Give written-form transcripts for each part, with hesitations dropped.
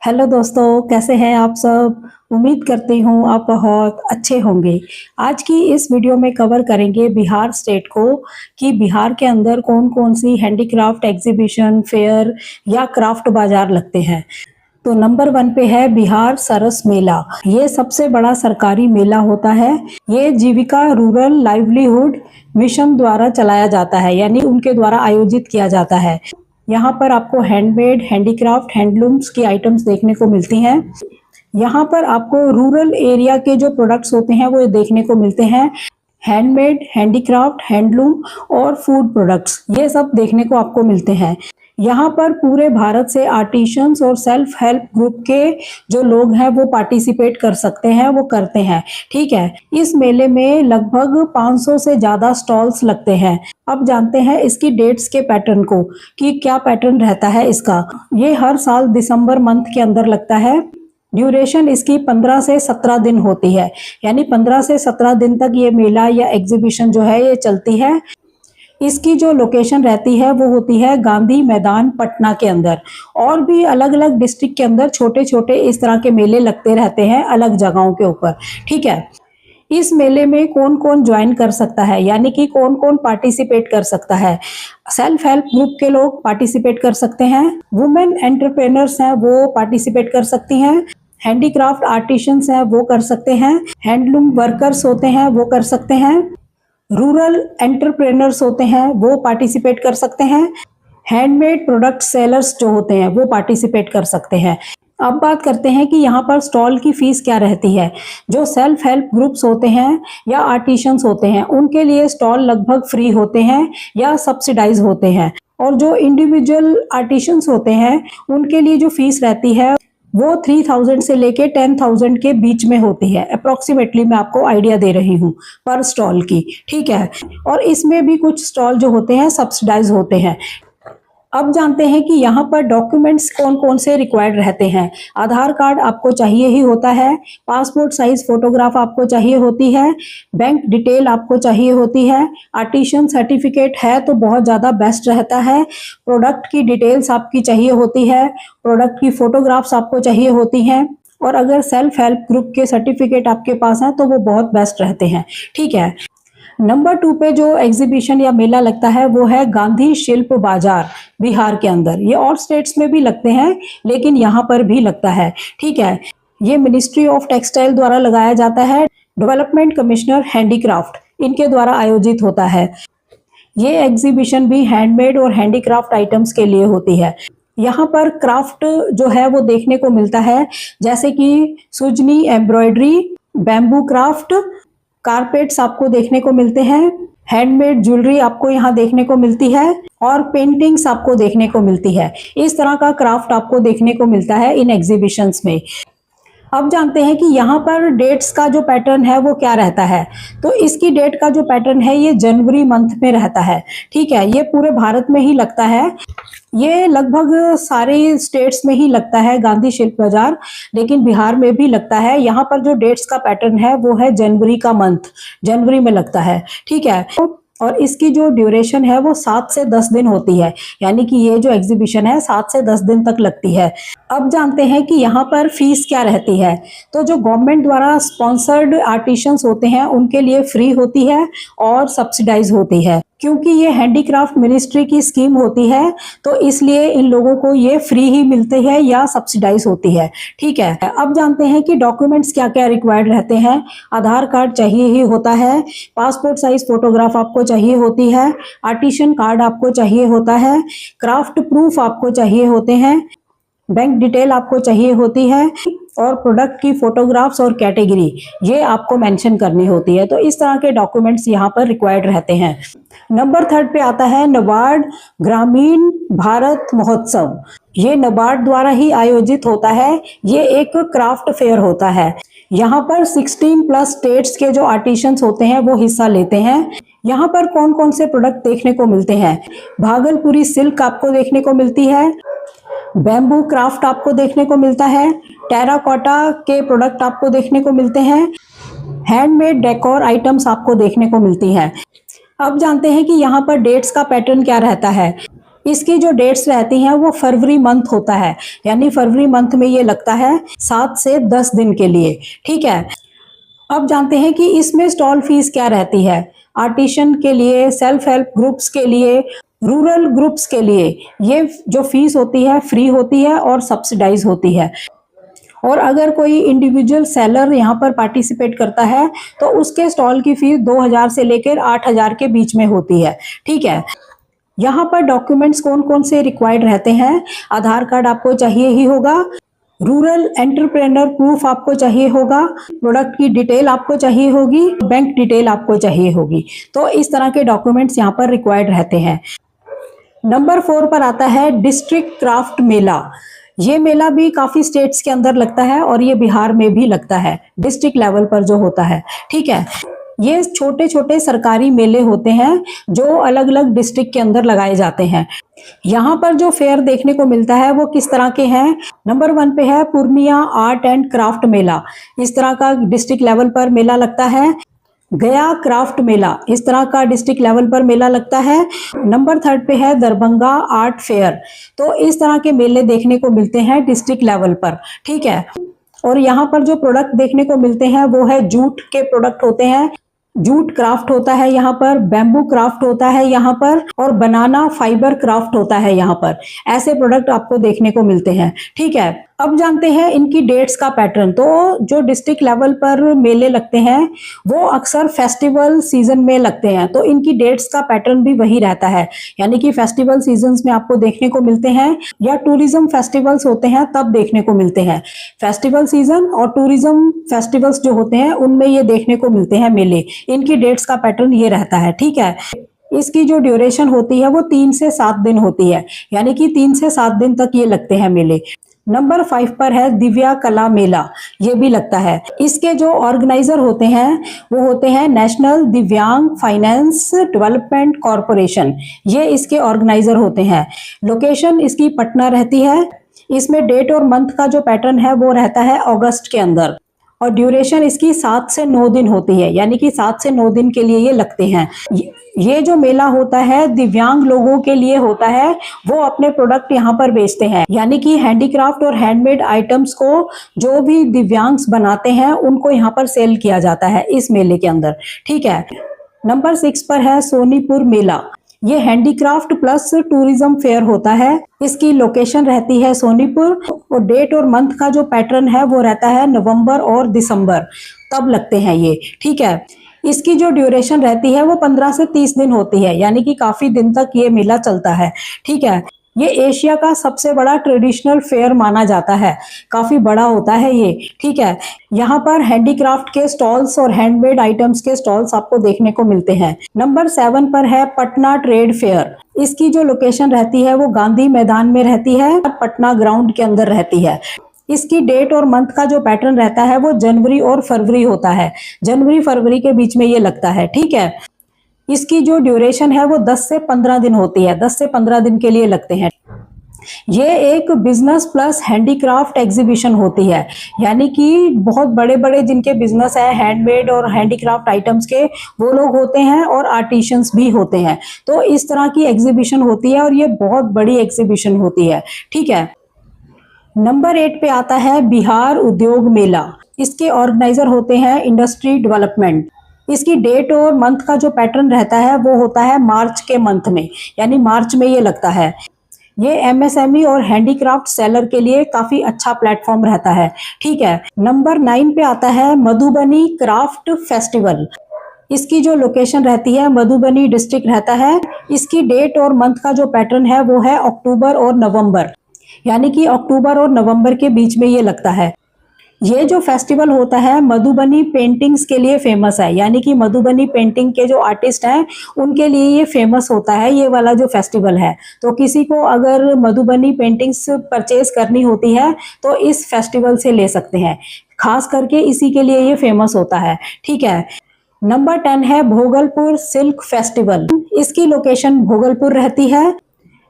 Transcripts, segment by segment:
Hello दोस्तों, कैसे हैं आप सब। उम्मीद करती हूँ आप बहुत अच्छे होंगे। आज की इस वीडियो में कवर करेंगे बिहार स्टेट को कि बिहार के अंदर कौन कौन सी हैंडीक्राफ्ट एग्जीबिशन, फेयर या क्राफ्ट बाजार लगते हैं। तो नंबर 1 पे है बिहार सरस मेला। ये सबसे बड़ा सरकारी मेला होता है। ये जीविका रूरल लाइवलीहुड मिशन द्वारा चलाया जाता है, यानी उनके द्वारा आयोजित किया जाता है। यहाँ पर आपको हैंडमेड, हैंडीक्राफ्ट, हैंडलूम्स की आइटम्स देखने को मिलती हैं। यहाँ पर आपको रूरल एरिया के जो प्रोडक्ट्स होते हैं वो देखने को मिलते हैं। हैंडमेड, हैंडीक्राफ्ट, हैंडलूम और फूड प्रोडक्ट्स, ये सब देखने को आपको मिलते हैं। यहाँ पर पूरे भारत से आर्टिशंस और सेल्फ हेल्प ग्रुप के जो लोग हैं वो पार्टिसिपेट कर सकते हैं, वो करते हैं। ठीक है, इस मेले में लगभग 500 से ज़्यादा स्टॉल्स लगते हैं। अब जानते हैं इसकी डेट्स के पैटर्न को कि क्या पैटर्न रहता है इसका। ये हर साल दिसंबर मंथ के अंदर लगता है। ड्यूरेशन इसकी 15 से 17 दिन होती है, यानी 15 से 17 दिन तक ये मेला या एग्जीबिशन जो है ये चलती है। इसकी जो लोकेशन रहती है वो होती है गांधी मैदान पटना के अंदर। और भी अलग अलग डिस्ट्रिक्ट के अंदर छोटे छोटे इस तरह के मेले लगते रहते हैं अलग जगहों के ऊपर। ठीक है, इस मेले में कौन कौन ज्वाइन कर सकता है, यानी कि कौन कौन पार्टिसिपेट कर सकता है। सेल्फ हेल्प ग्रुप के लोग पार्टिसिपेट कर सकते हैं, वुमेन एंटरप्रेन्योर्स हैं वो पार्टिसिपेट कर सकती हैं, हैंडीक्राफ्ट आर्टिशंस हैं वो कर सकते हैं, हैंडलूम वर्कर्स होते हैं वो कर सकते हैं, रूरल एंटरप्रेन्योर्स होते हैं वो पार्टिसिपेट कर सकते हैं, हैंडमेड प्रोडक्ट सेलर्स जो होते हैं वो पार्टिसिपेट कर सकते हैं। अब बात करते हैं कि यहाँ पर स्टॉल की फीस क्या रहती है। जो सेल्फ हेल्प ग्रुप्स होते हैं या आर्टिशंस होते हैं उनके लिए स्टॉल लगभग फ्री होते हैं या सब्सिडाइज होते हैं। और जो इंडिविजुअल आर्टिशंस होते हैं उनके लिए जो फीस रहती है वो 3000 से लेके 10,000 के बीच में होती है। अप्रोक्सीमेटली मैं आपको आइडिया दे रही हूँ पर स्टॉल की। ठीक है, और इसमें भी कुछ स्टॉल जो होते हैं सब्सिडाइज होते हैं। अब जानते हैं कि यहाँ पर डॉक्यूमेंट्स कौन कौन से रिक्वायर्ड रहते हैं। आधार कार्ड आपको चाहिए ही होता है, पासपोर्ट साइज फोटोग्राफ आपको चाहिए होती है, बैंक डिटेल आपको चाहिए होती है, आर्टिशन सर्टिफिकेट है तो बहुत ज़्यादा बेस्ट रहता है, प्रोडक्ट की डिटेल्स आपकी चाहिए होती है, प्रोडक्ट की फोटोग्राफ्स आपको चाहिए होती हैं, और अगर सेल्फ हेल्प ग्रुप के सर्टिफिकेट आपके पास हैं तो वो बहुत बेस्ट रहते हैं। ठीक है, नंबर 2 पे जो एग्जीबिशन या मेला लगता है वो है गांधी शिल्प बाजार बिहार के अंदर। ये और स्टेट्स में भी लगते हैं लेकिन यहाँ पर भी लगता है। ठीक है, ये मिनिस्ट्री ऑफ टेक्सटाइल द्वारा लगाया जाता है। डेवलपमेंट कमिश्नर हैंडीक्राफ्ट इनके द्वारा आयोजित होता है। ये एग्जीबिशन भी हैंडमेड और हैंडीक्राफ्ट आइटम्स के लिए होती है। यहाँ पर क्राफ्ट जो है वो देखने को मिलता है, जैसे कि Sujani embroidery, bamboo craft, carpets आपको देखने को मिलते हैं, हैंडमेड ज्वेलरी आपको यहाँ देखने को मिलती है, और पेंटिंग्स आपको देखने को मिलती है। इस तरह का क्राफ्ट आपको देखने को मिलता है इन एग्जीबिशंस में। अब जानते हैं कि यहाँ पर डेट्स का जो पैटर्न है वो क्या रहता है। तो इसकी डेट का जो पैटर्न है ये जनवरी मंथ में रहता है। ठीक है, ये पूरे भारत में ही लगता है। ये लगभग सारे स्टेट्स में ही लगता है गांधी शिल्प बाजार, लेकिन बिहार में भी लगता है। यहाँ पर जो डेट्स का पैटर्न है वो है जनवरी का मंथ, जनवरी में लगता है। ठीक है, और इसकी जो ड्यूरेशन है वो 7 से 10 दिन होती है, यानी कि ये जो एग्जीबिशन है 7 से 10 दिन तक लगती है। अब जानते हैं कि यहाँ पर फीस क्या रहती है। तो जो गवर्नमेंट द्वारा स्पॉन्सर्ड आर्टिशंस होते हैं उनके लिए फ्री होती है और सब्सिडाइज होती है। क्योंकि ये हैंडीक्राफ्ट मिनिस्ट्री की स्कीम होती है तो इसलिए इन लोगों को ये फ्री ही मिलती है या सब्सिडाइज होती है। ठीक है, अब जानते हैं कि डॉक्यूमेंट्स क्या क्या रिक्वायर्ड रहते हैं। आधार कार्ड चाहिए ही होता है, पासपोर्ट साइज फोटोग्राफ आपको चाहिए होती है, आर्टिशन कार्ड आपको चाहिए होता है, क्राफ्ट प्रूफ आपको चाहिए होते हैं, बैंक डिटेल आपको चाहिए होती है, और प्रोडक्ट की फोटोग्राफ्स और कैटेगरी ये आपको मेंशन करनी होती है। तो इस तरह के डॉक्यूमेंट्स यहाँ पर रिक्वायर्ड रहते हैं। नंबर 3 पे आता है नाबार्ड ग्रामीण भारत महोत्सव। ये नाबार्ड द्वारा ही आयोजित होता है। ये एक क्राफ्ट फेयर होता है। यहाँ पर 16+ स्टेट्स के जो आर्टिशंस होते हैं वो हिस्सा लेते हैं। यहाँ पर कौन कौन से प्रोडक्ट देखने को मिलते हैं। भागलपुरी सिल्क आपको देखने को मिलती है, बैम्बू क्राफ्ट आपको देखने को मिलता है, टेराकोटा के प्रोडक्ट आपको देखने को मिलते हैं, हैंडमेड डेकोर आइटम्स आपको देखने को मिलती हैं। अब जानते हैं कि यहाँ पर डेट्स का पैटर्न क्या रहता है। इसकी जो डेट्स रहती हैं वो फरवरी मंथ होता है, यानी फरवरी मंथ में ये लगता है 7 से 10 दिन के लिए। ठीक है, अब जानते हैं कि इसमें स्टॉल फीस क्या रहती है। आर्टिशन के लिए, सेल्फ हेल्प ग्रुप्स के लिए, रूरल ग्रुप्स के लिए ये जो फीस होती है फ्री होती है और सब्सिडाइज होती है। और अगर कोई इंडिविजुअल सेलर यहाँ पर पार्टिसिपेट करता है तो उसके स्टॉल की फीस 2000 से लेकर 8000 के बीच में होती है। ठीक है, यहाँ पर डॉक्यूमेंट्स कौन कौन से रिक्वायर्ड रहते हैं। आधार कार्ड आपको चाहिए ही होगा, रूरल एंटरप्रेन्योर प्रूफ आपको चाहिए होगा, प्रोडक्ट की डिटेल आपको चाहिए होगी, बैंक डिटेल आपको चाहिए होगी। तो इस तरह के डॉक्यूमेंट्स यहाँ पर रिक्वायर्ड रहते हैं। नंबर 4 पर आता है डिस्ट्रिक्ट क्राफ्ट मेला। ये मेला भी काफी स्टेट्स के अंदर लगता है और ये बिहार में भी लगता है, डिस्ट्रिक्ट लेवल पर जो होता है। ठीक है, ये छोटे छोटे सरकारी मेले होते हैं जो अलग अलग डिस्ट्रिक्ट के अंदर लगाए जाते हैं। यहाँ पर जो फेयर देखने को मिलता है वो किस तरह के हैं। नंबर 1 पे है पूर्णिया आर्ट एंड क्राफ्ट मेला, इस तरह का डिस्ट्रिक्ट लेवल पर मेला लगता है। गया क्राफ्ट मेला, इस तरह का डिस्ट्रिक्ट लेवल पर मेला लगता है। नंबर 3 पे है दरभंगा आर्ट फेयर। तो इस तरह के मेले देखने को मिलते हैं डिस्ट्रिक्ट लेवल पर। ठीक है, और यहाँ पर जो प्रोडक्ट देखने को मिलते हैं वो है जूट के प्रोडक्ट होते हैं, जूट क्राफ्ट होता है यहाँ पर, बैम्बू क्राफ्ट होता है यहाँ पर, और बनाना फाइबर क्राफ्ट होता है यहाँ पर। ऐसे प्रोडक्ट आपको देखने को मिलते हैं। ठीक है, अब जानते हैं इनकी डेट्स का पैटर्न। तो जो डिस्ट्रिक्ट लेवल पर मेले लगते हैं वो अक्सर फेस्टिवल सीजन में लगते हैं, तो इनकी डेट्स का पैटर्न भी वही रहता है, यानी कि फेस्टिवल सीजन्स में आपको देखने को मिलते हैं या टूरिज्म फेस्टिवल्स होते हैं तब देखने को मिलते हैं। फेस्टिवल सीजन और टूरिज्म फेस्टिवल्स जो होते हैं उनमें ये देखने को मिलते हैं मेले। इनकी डेट्स का पैटर्न ये रहता है। ठीक है, इसकी जो ड्यूरेशन होती है वो 3 से 7 दिन होती है, यानी कि 3 से 7 दिन तक ये लगते हैं मेले। नंबर 5 पर है दिव्या कला मेला, ये भी लगता है। इसके जो ऑर्गेनाइजर होते हैं वो होते हैं नेशनल दिव्यांग फाइनेंस डेवलपमेंट कॉरपोरेशन, ये इसके ऑर्गेनाइजर होते हैं। लोकेशन इसकी पटना रहती है। इसमें डेट और मंथ का जो पैटर्न है वो रहता है अगस्त के अंदर, और ड्यूरेशन इसकी 7 से 9 दिन होती है, यानी कि 7 से 9 दिन के लिए ये लगते हैं। ये जो मेला होता है दिव्यांग लोगों के लिए होता है, वो अपने प्रोडक्ट यहाँ पर बेचते हैं, यानी कि हैंडीक्राफ्ट और हैंडमेड आइटम्स को जो भी दिव्यांग्स बनाते हैं उनको यहाँ पर सेल किया जाता है इस मेले के अंदर। ठीक है, नंबर 6 पर है सोनीपुर मेला। ये हैंडीक्राफ्ट प्लस टूरिज्म फेयर होता है। इसकी लोकेशन रहती है सोनीपुर, और डेट और मंथ का जो पैटर्न है वो रहता है नवंबर और दिसंबर, तब लगते हैं ये। ठीक है, इसकी जो ड्यूरेशन रहती है वो 15 से 30 दिन होती है, यानी कि काफी दिन तक ये मेला चलता है। ठीक है, ये एशिया का सबसे बड़ा ट्रेडिशनल फेयर माना जाता है, काफी बड़ा होता है ये। ठीक है, यहाँ पर हैंडीक्राफ्ट के स्टॉल्स और हैंडमेड आइटम्स के स्टॉल्स आपको देखने को मिलते हैं। नंबर 7 पर है पटना ट्रेड फेयर। इसकी जो लोकेशन रहती है वो गांधी मैदान में रहती है, पटना ग्राउंड के अंदर रहती है। इसकी डेट और मंथ का जो पैटर्न रहता है वो जनवरी और फरवरी होता है, जनवरी फरवरी के बीच में ये लगता है। ठीक है, इसकी जो ड्यूरेशन है वो 10 से 15 दिन होती है, 10 से 15 दिन के लिए लगते हैं। ये एक बिजनेस प्लस हैंडीक्राफ्ट एग्जीबिशन होती है, यानी कि बहुत बड़े बड़े जिनके बिजनेस है हैंडमेड और हैंडीक्राफ्ट आइटम्स के, वो लोग होते हैं और आर्टिशियंस भी होते हैं। तो इस तरह की एग्जीबिशन होती है और ये बहुत बड़ी एग्जीबिशन होती है। ठीक है, नंबर 8 पे आता है बिहार उद्योग मेला। इसके ऑर्गेनाइजर होते हैं इंडस्ट्री डेवलपमेंट। इसकी डेट और मंथ का जो पैटर्न रहता है वो होता है मार्च के मंथ में, यानी मार्च में ये लगता है। ये एमएसएमई और हैंडीक्राफ्ट सेलर के लिए काफी अच्छा प्लेटफॉर्म रहता है। ठीक है, नंबर 9 पे आता है मधुबनी क्राफ्ट फेस्टिवल। इसकी जो लोकेशन रहती है मधुबनी डिस्ट्रिक्ट रहता है। इसकी डेट और मंथ का जो पैटर्न है वो है अक्टूबर और नवंबर, यानी कि अक्टूबर और नवंबर के बीच में ये लगता है। ये जो फेस्टिवल होता है मधुबनी पेंटिंग्स के लिए फेमस है, यानी कि मधुबनी पेंटिंग के जो आर्टिस्ट हैं उनके लिए ये फेमस होता है ये वाला जो फेस्टिवल है। तो किसी को अगर मधुबनी पेंटिंग्स परचेज करनी होती है तो इस फेस्टिवल से ले सकते हैं, खास करके इसी के लिए ये फेमस होता है। ठीक है, नंबर 10 है भोगलपुर सिल्क फेस्टिवल। इसकी लोकेशन भोगलपुर रहती है।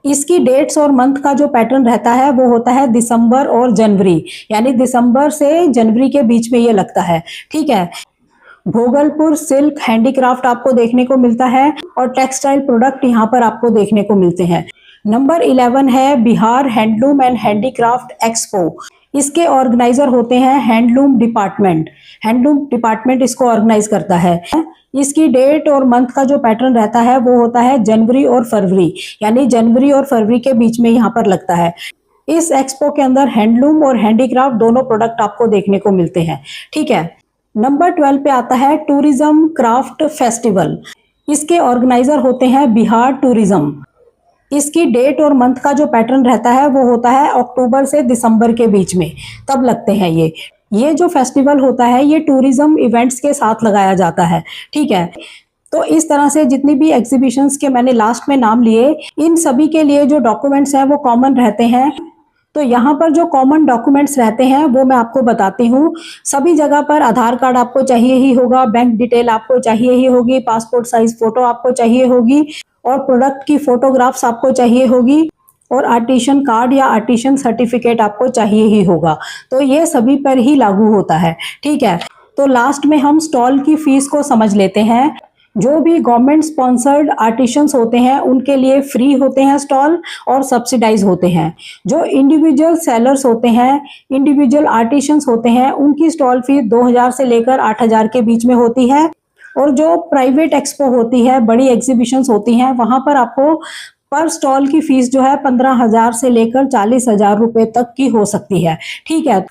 इसकी डेट्स और मंथ का जो पैटर्न रहता है वो होता है दिसंबर और जनवरी, यानी दिसंबर से जनवरी के बीच में ये लगता है। ठीक है, भोगलपुर सिल्क हैंडीक्राफ्ट आपको देखने को मिलता है और टेक्सटाइल प्रोडक्ट यहाँ पर आपको देखने को मिलते हैं। नंबर 11 है Bihar handloom and handicraft expo. इसके ऑर्गेनाइजर होते हैं हैंडलूम डिपार्टमेंट। हैंडलूम डिपार्टमेंट इसको ऑर्गेनाइज करता है। इसकी डेट और मंथ का जो पैटर्न रहता है वो होता है जनवरी और फरवरी, यानी जनवरी और फरवरी के बीच में यहाँ पर लगता है। इस एक्सपो के अंदर हैंडलूम और हैंडीक्राफ्ट दोनों प्रोडक्ट आपको देखने को मिलते हैं। ठीक है। नंबर 12 पे आता है टूरिज्म क्राफ्ट फेस्टिवल। इसके ऑर्गेनाइजर होते हैं बिहार टूरिज्म। इसकी डेट और मंथ का जो पैटर्न रहता है वो होता है अक्टूबर से दिसंबर के बीच में, तब लगते हैं ये जो फेस्टिवल होता है ये टूरिज्म इवेंट्स के साथ लगाया जाता है। ठीक है। तो इस तरह से जितनी भी एग्जीबिशंस के मैंने लास्ट में नाम लिए, इन सभी के लिए जो डॉक्यूमेंट्स हैं वो कॉमन रहते हैं। तो यहाँ पर जो कॉमन डॉक्यूमेंट्स रहते हैं वो मैं आपको बताती हूँ। सभी जगह पर आधार कार्ड आपको चाहिए ही होगा, बैंक डिटेल आपको चाहिए ही होगी, पासपोर्ट साइज फोटो आपको चाहिए होगी और प्रोडक्ट की फोटोग्राफ्स आपको चाहिए होगी और आर्टिशन कार्ड या आर्टिशन सर्टिफिकेट आपको चाहिए ही होगा। तो ये सभी पर ही लागू होता है। ठीक है। तो लास्ट में हम स्टॉल की फीस को समझ लेते हैं। जो भी गवर्नमेंट स्पॉन्सर्ड आर्टिशंस होते हैं उनके लिए फ्री होते हैं स्टॉल और सब्सिडाइज होते हैं। जो इंडिविजुअल सेलर्स होते हैं, इंडिविजुअल आर्टिशंस होते हैं, उनकी स्टॉल फीस 2000 से लेकर 8000 के बीच में होती है। और जो प्राइवेट एक्सपो होती है, बड़ी एग्जीबिशंस होती हैं, वहां पर आपको पर स्टॉल की फीस जो है 15,000 से लेकर 40,000 रुपए तक की हो सकती है। ठीक है।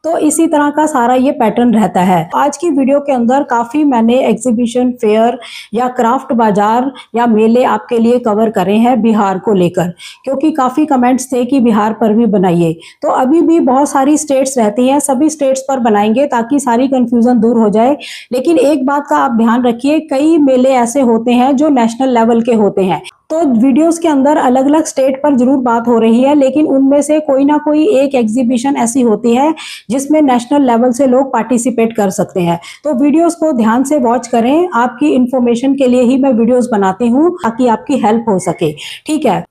तो इसी तरह का सारा ये पैटर्न रहता है। आज की वीडियो के अंदर काफ़ी मैंने एग्जीबिशन, फेयर या क्राफ्ट बाजार या मेले आपके लिए कवर करे हैं बिहार को लेकर, क्योंकि काफ़ी कमेंट्स थे कि बिहार पर भी बनाइए। तो अभी भी बहुत सारी स्टेट्स रहती हैं, सभी स्टेट्स पर बनाएंगे ताकि सारी कन्फ्यूज़न दूर हो जाए। लेकिन एक बात का आप ध्यान रखिए, कई मेले ऐसे होते हैं जो नेशनल लेवल के होते हैं। तो वीडियोस के अंदर अलग अलग स्टेट पर जरूर बात हो रही है, लेकिन उनमें से कोई ना कोई एक एग्जीबिशन ऐसी होती है जिसमें नेशनल लेवल से लोग पार्टिसिपेट कर सकते हैं। तो वीडियोस को ध्यान से वॉच करें। आपकी इंफॉर्मेशन के लिए ही मैं वीडियोस बनाती हूँ ताकि आपकी हेल्प हो सके। ठीक है।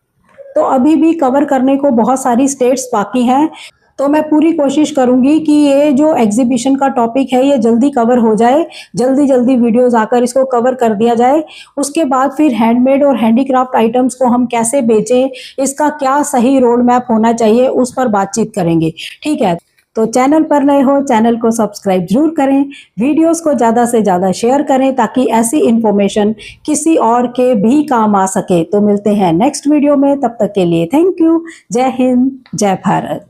तो अभी भी कवर करने को बहुत सारी स्टेट्स बाकी हैं, तो मैं पूरी कोशिश करूंगी कि ये जो एग्जीबिशन का टॉपिक है ये जल्दी कवर हो जाए, जल्दी जल्दी वीडियोस आकर इसको कवर कर दिया जाए। उसके बाद फिर हैंडमेड और हैंडीक्राफ्ट आइटम्स को हम कैसे बेचें, इसका क्या सही रोड मैप होना चाहिए, उस पर बातचीत करेंगे। ठीक है। तो चैनल पर नए हो, चैनल को सब्सक्राइब जरूर करें, वीडियोस को ज़्यादा से ज़्यादा शेयर करें ताकि ऐसी इंफॉर्मेशन किसी और के भी काम आ सके। तो मिलते हैं नेक्स्ट वीडियो में, तब तक के लिए थैंक यू। जय हिंद, जय भारत।